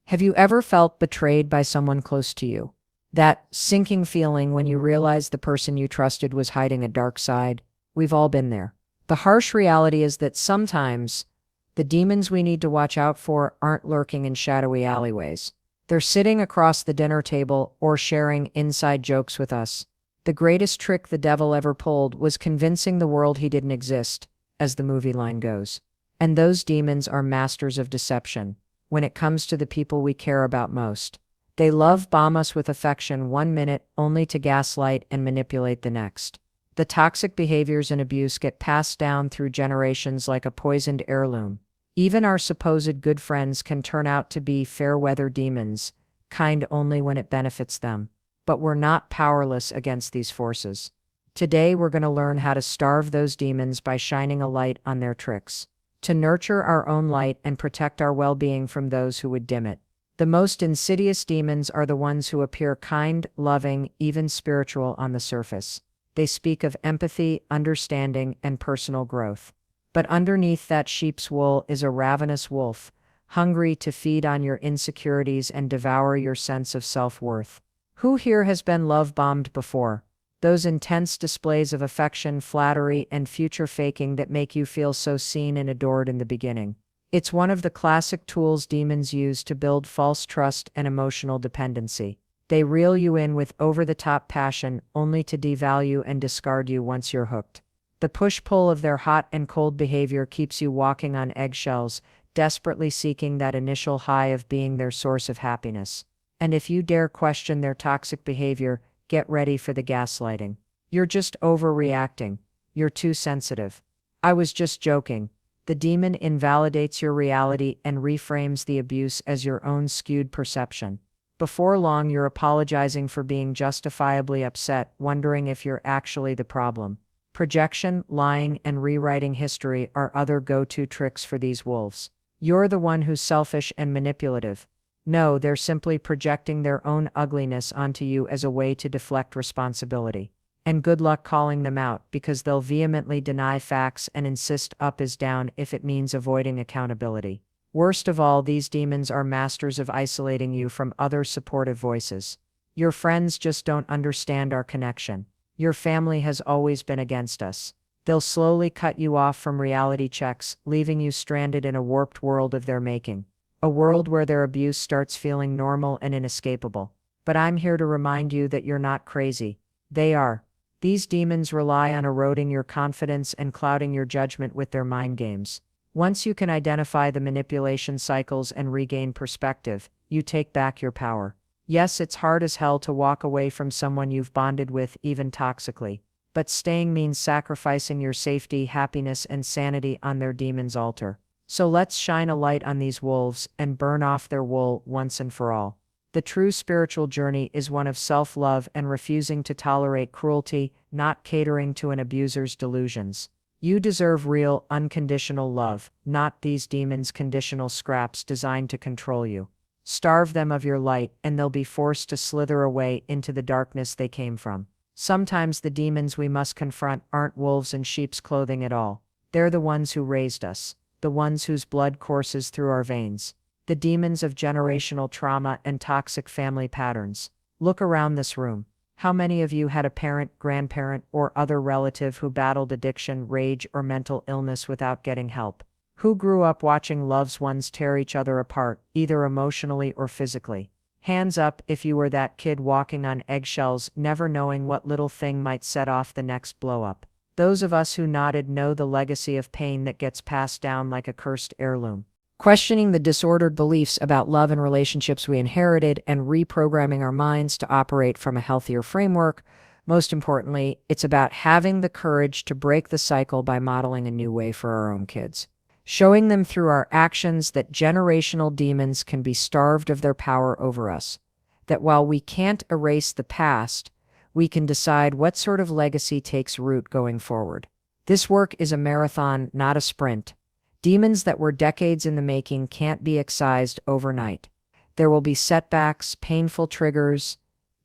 Have you ever felt betrayed by someone close to you? That sinking feeling when you realize the person you trusted was hiding a dark side? We've all been there. The harsh reality is that sometimes the demons we need to watch out for aren't lurking in shadowy alleyways. They're sitting across the dinner table or sharing inside jokes with us. The greatest trick the devil ever pulled was convincing the world he didn't exist, as the movie line goes. And those demons are masters of deception when it comes to the people we care about most. They love bomb us with affection one minute only to gaslight and manipulate the next. The toxic behaviors and abuse get passed down through generations like a poisoned heirloom. Even our supposed good friends can turn out to be fair-weather demons, kind only when it benefits them. But we're not powerless against these forces. Today we're going to learn how to starve those demons by shining a light on their tricks, to nurture our own light and protect our well-being from those who would dim it. The most insidious demons are the ones who appear kind, loving, even spiritual on the surface. They speak of empathy, understanding, and personal growth. But underneath that sheep's wool is a ravenous wolf, hungry to feed on your insecurities and devour your sense of self-worth. Who here has been love-bombed before? Those intense displays of affection, flattery, and future faking that make you feel so seen and adored in the beginning. It's one of the classic tools demons use to build false trust and emotional dependency. They reel you in with over-the-top passion only to devalue and discard you once you're hooked. The push-pull of their hot and cold behavior keeps you walking on eggshells, desperately seeking that initial high of being their source of happiness. And if you dare question their toxic behavior, get ready for the gaslighting. You're just overreacting. You're too sensitive. I was just joking. The demon invalidates your reality and reframes the abuse as your own skewed perception. Before long, you're apologizing for being justifiably upset, wondering if you're actually the problem. Projection, lying, and rewriting history are other go-to tricks for these wolves. You're the one who's selfish and manipulative. No, they're simply projecting their own ugliness onto you as a way to deflect responsibility. And good luck calling them out, because they'll vehemently deny facts and insist up is down if it means avoiding accountability. Worst of all, these demons are masters of isolating you from other supportive voices. Your friends just don't understand our connection. Your family has always been against us. They'll slowly cut you off from reality checks, leaving you stranded in a warped world of their making. A world where their abuse starts feeling normal and inescapable. But I'm here to remind you that you're not crazy. They are. These demons rely on eroding your confidence and clouding your judgment with their mind games. Once you can identify the manipulation cycles and regain perspective, you take back your power. Yes, it's hard as hell to walk away from someone you've bonded with, even toxically. But staying means sacrificing your safety, happiness, and sanity on their demon's altar. So let's shine a light on these wolves and burn off their wool once and for all. The true spiritual journey is one of self-love and refusing to tolerate cruelty, not catering to an abuser's delusions. You deserve real, unconditional love, not these demons' conditional scraps designed to control you. Starve them of your light, and they'll be forced to slither away into the darkness they came from. Sometimes the demons we must confront aren't wolves in sheep's clothing at all. They're the ones who raised us, the ones whose blood courses through our veins. The demons of generational trauma and toxic family patterns. Look around this room. How many of you had a parent, grandparent, or other relative who battled addiction, rage, or mental illness without getting help? Who grew up watching loved ones tear each other apart, either emotionally or physically? Hands up if you were that kid walking on eggshells, never knowing what little thing might set off the next blow-up. Those of us who nodded know the legacy of pain that gets passed down like a cursed heirloom. Questioning the disordered beliefs about love and relationships we inherited and reprogramming our minds to operate from a healthier framework. Most importantly, it's about having the courage to break the cycle by modeling a new way for our own kids. Showing them through our actions that generational demons can be starved of their power over us. That while we can't erase the past, we can decide what sort of legacy takes root going forward. This work is a marathon, not a sprint. Demons that were decades in the making can't be excised overnight. There will be setbacks, painful triggers,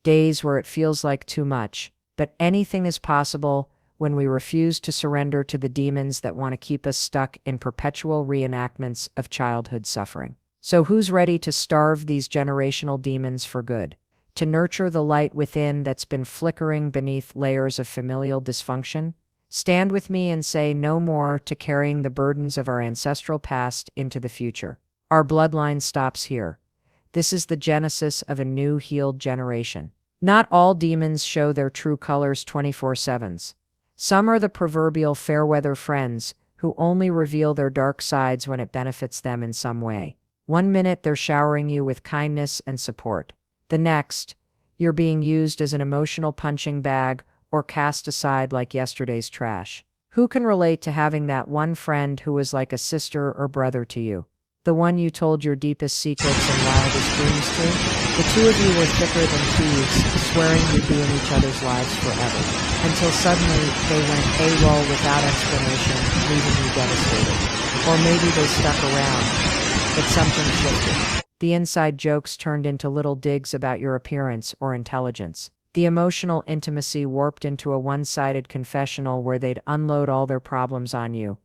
days where it feels like too much. But anything is possible when we refuse to surrender to the demons that want to keep us stuck in perpetual reenactments of childhood suffering. So who's ready to starve these generational demons for good? To nurture the light within that's been flickering beneath layers of familial dysfunction? Stand with me and say no more to carrying the burdens of our ancestral past into the future. Our bloodline stops here. This is the genesis of a new healed generation. Not all demons show their true colors 24/7. Some are the proverbial fair-weather friends who only reveal their dark sides when it benefits them in some way. One minute they're showering you with kindness and support. The next, you're being used as an emotional punching bag or cast aside like yesterday's trash. Who can relate to having that one friend who was like a sister or brother to you? The one you told your deepest secrets and wildest dreams to? The two of you were thicker than thieves, swearing you'd be in each other's lives forever. Until suddenly they went AWOL without explanation, leaving you devastated. Or maybe they stuck around, but something shifted. The inside jokes turned into little digs about your appearance or intelligence. The emotional intimacy warped into a one-sided confessional where they'd unload all their problems on you.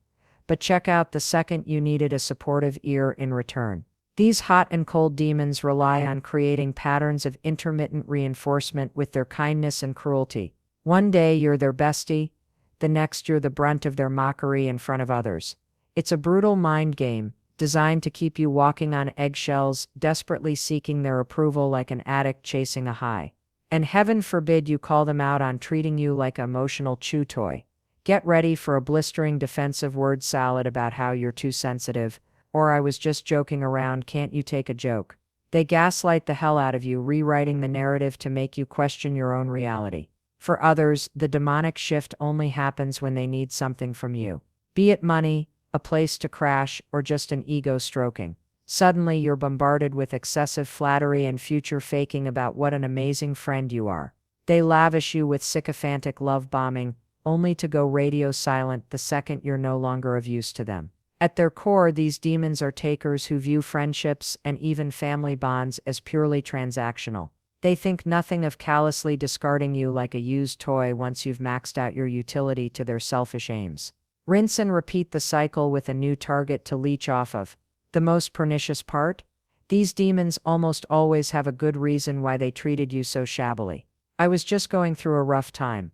But check out the second you needed a supportive ear in return. These hot and cold demons rely on creating patterns of intermittent reinforcement with their kindness and cruelty. One day you're their bestie, the next you're the brunt of their mockery in front of others. It's a brutal mind game, designed to keep you walking on eggshells, desperately seeking their approval like an addict chasing a high. And heaven forbid you call them out on treating you like an emotional chew toy. Get ready for a blistering defensive word salad about how you're too sensitive, or I was just joking around, can't you take a joke? They gaslight the hell out of you, rewriting the narrative to make you question your own reality. For others, the demonic shift only happens when they need something from you. Be it money, a place to crash, or just an ego stroking. Suddenly you're bombarded with excessive flattery and future faking about what an amazing friend you are. They lavish you with sycophantic love bombing, only to go radio silent the second you're no longer of use to them. At their core, these demons are takers who view friendships and even family bonds as purely transactional. They think nothing of callously discarding you like a used toy once you've maxed out your utility to their selfish aims. Rinse and repeat the cycle with a new target to leech off of. The most pernicious part? These demons almost always have a good reason why they treated you so shabbily. I was just going through a rough time.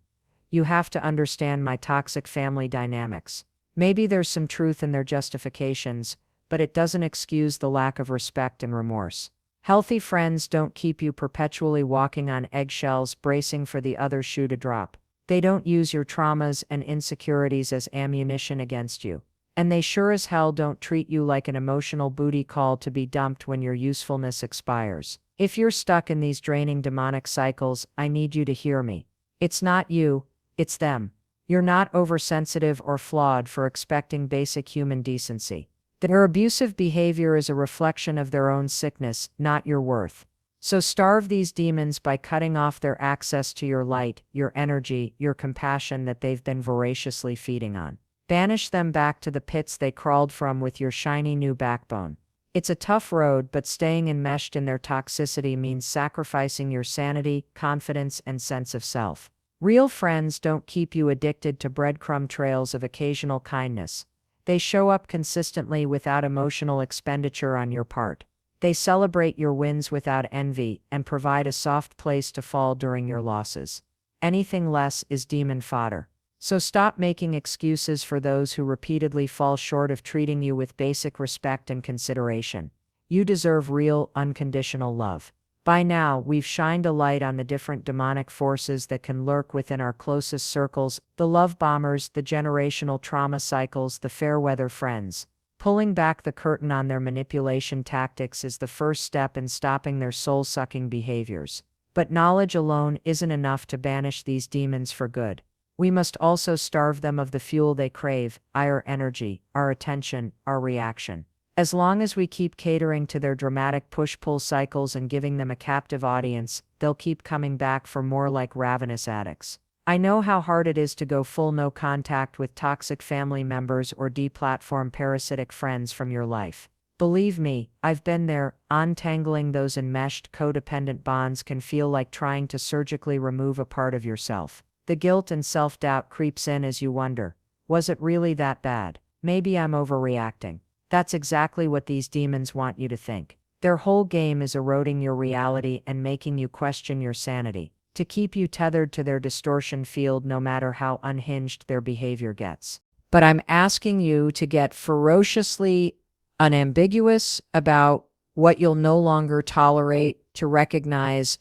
You have to understand my toxic family dynamics. Maybe there's some truth in their justifications, but it doesn't excuse the lack of respect and remorse. Healthy friends don't keep you perpetually walking on eggshells, bracing for the other shoe to drop. They don't use your traumas and insecurities as ammunition against you. And they sure as hell don't treat you like an emotional booty call to be dumped when your usefulness expires. If you're stuck in these draining demonic cycles, I need you to hear me. It's not you, it's them. You're not oversensitive or flawed for expecting basic human decency. Their abusive behavior is a reflection of their own sickness, not your worth. So starve these demons by cutting off their access to your light, your energy, your compassion that they've been voraciously feeding on. Banish them back to the pits they crawled from with your shiny new backbone. It's a tough road, but staying enmeshed in their toxicity means sacrificing your sanity, confidence, and sense of self. Real friends don't keep you addicted to breadcrumb trails of occasional kindness. They show up consistently without emotional expenditure on your part. They celebrate your wins without envy and provide a soft place to fall during your losses. Anything less is demon fodder. So stop making excuses for those who repeatedly fall short of treating you with basic respect and consideration. You deserve real, unconditional love. By now, we've shined a light on the different demonic forces that can lurk within our closest circles, the love bombers, the generational trauma cycles, the fair-weather friends. Pulling back the curtain on their manipulation tactics is the first step in stopping their soul-sucking behaviors. But knowledge alone isn't enough to banish these demons for good. We must also starve them of the fuel they crave, our energy, our attention, our reaction. As long as we keep catering to their dramatic push-pull cycles and giving them a captive audience, they'll keep coming back for more like ravenous addicts. I know how hard it is to go full no contact with toxic family members or deplatform parasitic friends from your life. Believe me, I've been there. Untangling those enmeshed codependent bonds can feel like trying to surgically remove a part of yourself. The guilt and self-doubt creeps in as you wonder, was it really that bad? Maybe I'm overreacting. That's exactly what these demons want you to think. Their whole game is eroding your reality and making you question your sanity, to keep you tethered to their distortion field no matter how unhinged their behavior gets. But I'm asking you to get ferociously unambiguous about what you'll no longer tolerate, to recognize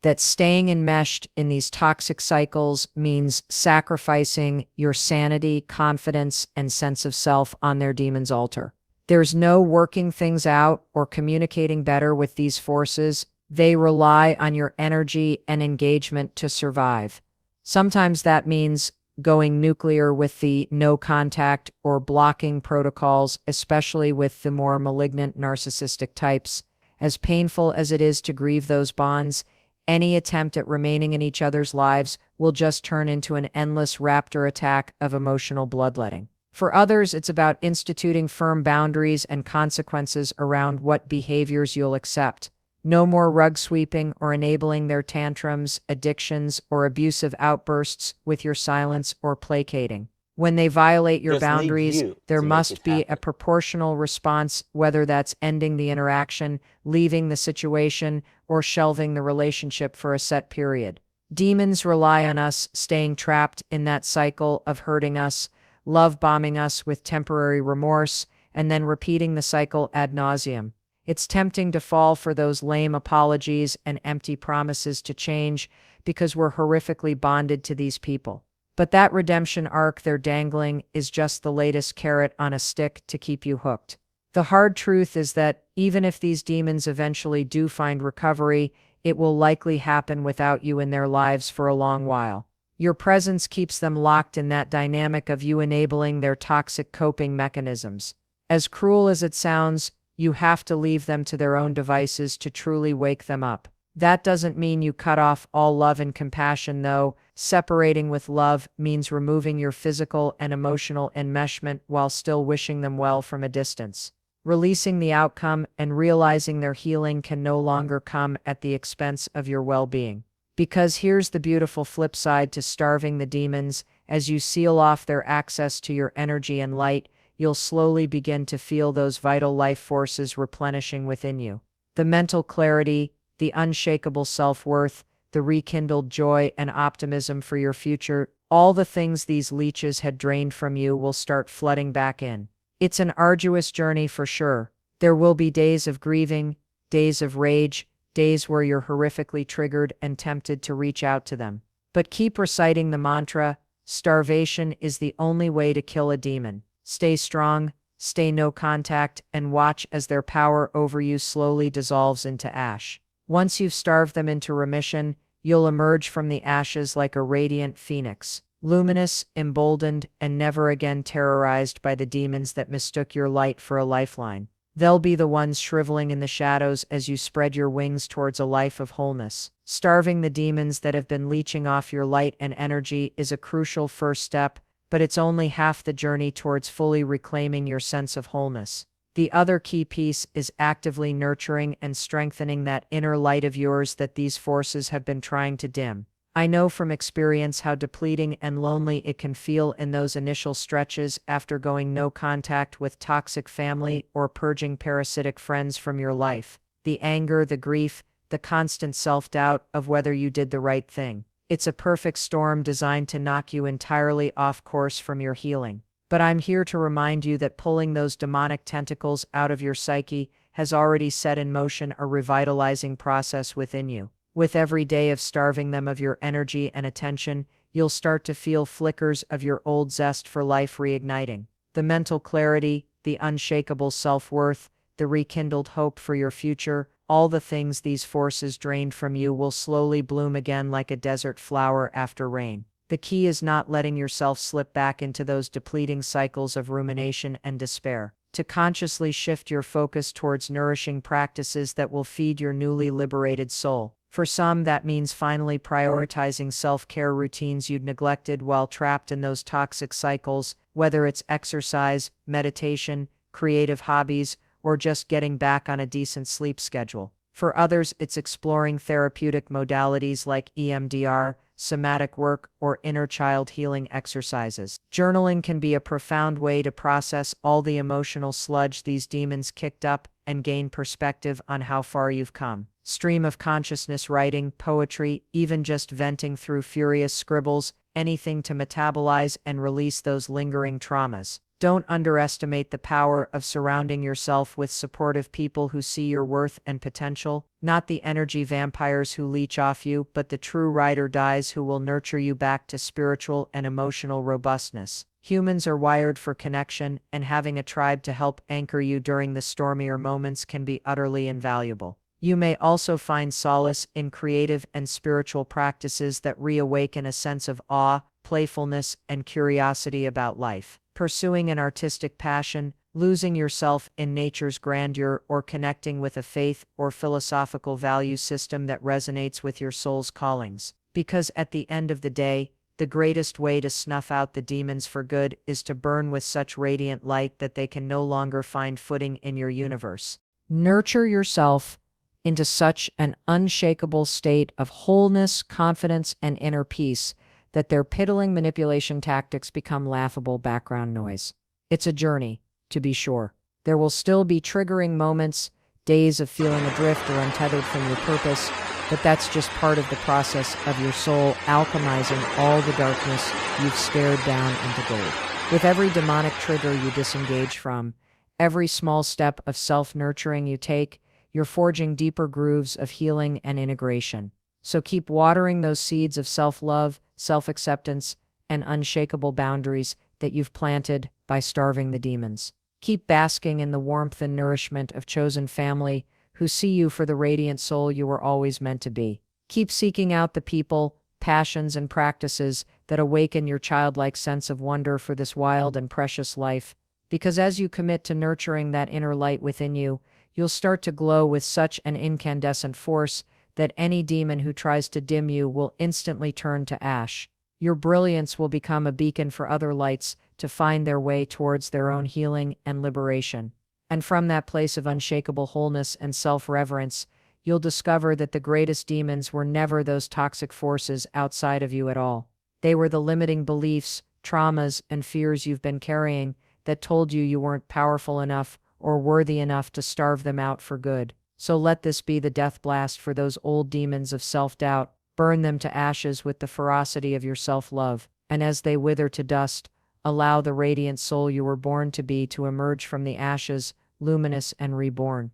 that staying enmeshed in these toxic cycles means sacrificing your sanity, confidence, and sense of self on their demon's altar. There's no working things out or communicating better with these forces. They rely on your energy and engagement to survive. Sometimes that means going nuclear with the no contact or blocking protocols, especially with the more malignant narcissistic types. As painful as it is to grieve those bonds, any attempt at remaining in each other's lives will just turn into an endless raptor attack of emotional bloodletting. For others, it's about instituting firm boundaries and consequences around what behaviors you'll accept. No more rug sweeping or enabling their tantrums, addictions, or abusive outbursts with your silence or placating. When they violate your boundaries, there must be a proportional response, whether that's ending the interaction, leaving the situation, or shelving the relationship for a set period. Demons rely on us staying trapped in that cycle of hurting us, love bombing us with temporary remorse, and then repeating the cycle ad nauseum. It's tempting to fall for those lame apologies and empty promises to change because we're horrifically bonded to these people. But that redemption arc they're dangling is just the latest carrot on a stick to keep you hooked. The hard truth is that even if these demons eventually do find recovery, it will likely happen without you in their lives for a long while. Your presence keeps them locked in that dynamic of you enabling their toxic coping mechanisms. As cruel as it sounds, you have to leave them to their own devices to truly wake them up. That doesn't mean you cut off all love and compassion, though. Separating with love means removing your physical and emotional enmeshment while still wishing them well from a distance. Releasing the outcome and realizing their healing can no longer come at the expense of your well-being. Because here's the beautiful flip side to starving the demons: as you seal off their access to your energy and light, you'll slowly begin to feel those vital life forces replenishing within you. The mental clarity, the unshakable self-worth, the rekindled joy and optimism for your future, all the things these leeches had drained from you will start flooding back in. It's an arduous journey for sure. There will be days of grieving, days of rage, days where you're horrifically triggered and tempted to reach out to them. But keep reciting the mantra: starvation is the only way to kill a demon. Stay strong, stay no contact, and watch as their power over you slowly dissolves into ash. Once you've starved them into remission, you'll emerge from the ashes like a radiant phoenix, luminous, emboldened, and never again terrorized by the demons that mistook your light for a lifeline. They'll be the ones shriveling in the shadows as you spread your wings towards a life of wholeness. Starving the demons that have been leeching off your light and energy is a crucial first step, but it's only half the journey towards fully reclaiming your sense of wholeness. The other key piece is actively nurturing and strengthening that inner light of yours that these forces have been trying to dim. I know from experience how depleting and lonely it can feel in those initial stretches after going no contact with toxic family or purging parasitic friends from your life. The anger, the grief, the constant self-doubt of whether you did the right thing. It's a perfect storm designed to knock you entirely off course from your healing. But I'm here to remind you that pulling those demonic tentacles out of your psyche has already set in motion a revitalizing process within you. With every day of starving them of your energy and attention, you'll start to feel flickers of your old zest for life reigniting. The mental clarity, the unshakable self-worth, the rekindled hope for your future, all the things these forces drained from you will slowly bloom again like a desert flower after rain. The key is not letting yourself slip back into those depleting cycles of rumination and despair. To consciously shift your focus towards nourishing practices that will feed your newly liberated soul. For some, that means finally prioritizing self-care routines you'd neglected while trapped in those toxic cycles, whether it's exercise, meditation, creative hobbies, or just getting back on a decent sleep schedule. For others, it's exploring therapeutic modalities like EMDR, somatic work, or inner child healing exercises. Journaling can be a profound way to process all the emotional sludge these demons kicked up and gain perspective on how far you've come. Stream of consciousness writing, poetry, even just venting through furious scribbles, anything to metabolize and release those lingering traumas. Don't underestimate the power of surrounding yourself with supportive people who see your worth and potential, not the energy vampires who leech off you, but the true ride or dies who will nurture you back to spiritual and emotional robustness. Humans are wired for connection, and having a tribe to help anchor you during the stormier moments can be utterly invaluable. You may also find solace in creative and spiritual practices that reawaken a sense of awe, playfulness, and curiosity about life. Pursuing an artistic passion, losing yourself in nature's grandeur, or connecting with a faith or philosophical value system that resonates with your soul's callings. Because at the end of the day, the greatest way to snuff out the demons for good is to burn with such radiant light that they can no longer find footing in your universe. Nurture yourself into such an unshakable state of wholeness, confidence, and inner peace that their piddling manipulation tactics become laughable background noise. It's a journey, to be sure. There will still be triggering moments, days of feeling adrift or untethered from your purpose, but that's just part of the process of your soul alchemizing all the darkness you've stared down into gold. With every demonic trigger you disengage from, every small step of self-nurturing you take, you're forging deeper grooves of healing and integration. So keep watering those seeds of self-love, self-acceptance, and unshakable boundaries that you've planted by starving the demons. Keep basking in the warmth and nourishment of chosen family who see you for the radiant soul you were always meant to be. Keep seeking out the people, passions, and practices that awaken your childlike sense of wonder for this wild and precious life, because as you commit to nurturing that inner light within you, you'll start to glow with such an incandescent force that any demon who tries to dim you will instantly turn to ash. Your brilliance will become a beacon for other lights to find their way towards their own healing and liberation. And from that place of unshakable wholeness and self-reverence, you'll discover that the greatest demons were never those toxic forces outside of you at all. They were the limiting beliefs, traumas, and fears you've been carrying that told you you weren't powerful enough or worthy enough to starve them out for good. So let this be the death blast for those old demons of self-doubt. Burn them to ashes with the ferocity of your self-love, and as they wither to dust, allow the radiant soul you were born to be to emerge from the ashes, luminous and reborn.